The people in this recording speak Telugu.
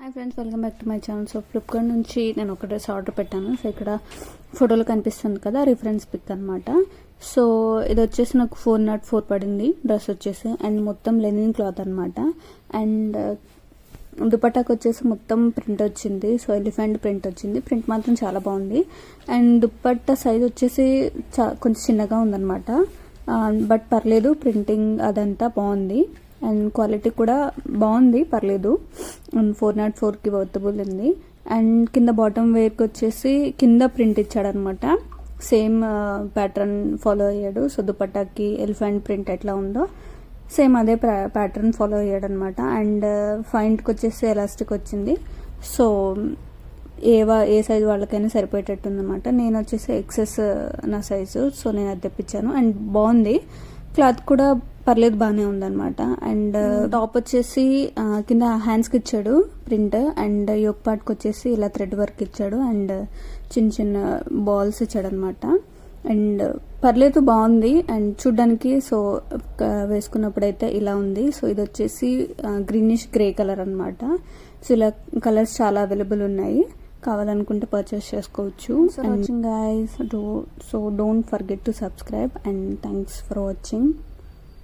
Hi friends, welcome back to my channel. So Flipkart నుంచి నేను ఒక డ్రెస్ ఆర్డర్ పెట్టాను. సో ఇక్కడ ఫోటోలో కనిపిస్తుంది కదా, రిఫరెన్స్ పిక్ అనమాట. సో ఇది వచ్చేసి నాకు 404 పడింది డ్రెస్ వచ్చేసి. అండ్ మొత్తం లెనిన్ క్లాత్ అనమాట. అండ్ దుపట్టాకు వచ్చేసి మొత్తం ప్రింట్ వచ్చింది. సో ఎలిఫెంట్ ప్రింట్ వచ్చింది. ప్రింట్ మాత్రం చాలా బాగుంది. అండ్ దుపట్టా సైజ్ వచ్చేసి కొంచెం చిన్నగా ఉందన్నమాట. బట్ పర్లేదు, ప్రింటింగ్ అదంతా బాగుంది. అండ్ క్వాలిటీ కూడా బాగుంది, పర్లేదు. అండ్ 404కి వర్తబుల్ ఉంది. అండ్ కింద బాటమ్ వేర్కి వచ్చేసి కింద ప్రింట్ ఇచ్చాడనమాట. సేమ్ ప్యాటర్న్ ఫాలో అయ్యాడు. సో దుపట్టాకి ఎలిఫెంట్ ప్రింట్ ఎట్లా ఉందో సేమ్ అదే ప్యాటర్న్ ఫాలో అయ్యాడు అనమాట. అండ్ ఫైంట్కి వచ్చేసి ఎలాస్టిక్ వచ్చింది. సో ఏ సైజు వాళ్ళకైనా సరిపోయేటట్టుంది అనమాట. నేను వచ్చేసి ఎక్సెస్ నా సైజు, సో నేను అది తెప్పించాను. అండ్ బాగుంది, క్లాత్ కూడా పర్లేదు, బాగానే ఉందన్నమాట. అండ్ టాప్ వచ్చేసి కింద హ్యాండ్స్కి ఇచ్చాడు ప్రింట్. అండ్ యోక్ పార్ట్కి వచ్చేసి ఇలా థ్రెడ్ వర్క్ ఇచ్చాడు. అండ్ చిన్న చిన్న బాల్స్ ఇచ్చాడు అనమాట. అండ్ పర్లేదు, బాగుంది. అండ్ చూడ్డానికి సో వేసుకున్నప్పుడైతే ఇలా ఉంది. సో ఇది వచ్చేసి గ్రీనిష్ గ్రే కలర్ అనమాట. సో ఇలా కలర్స్ చాలా అవైలబుల్ ఉన్నాయి, కావాలనుకుంటే పర్చేస్ చేసుకోవచ్చు. So watching guys, so don't forget to subscribe. And thanks for watching.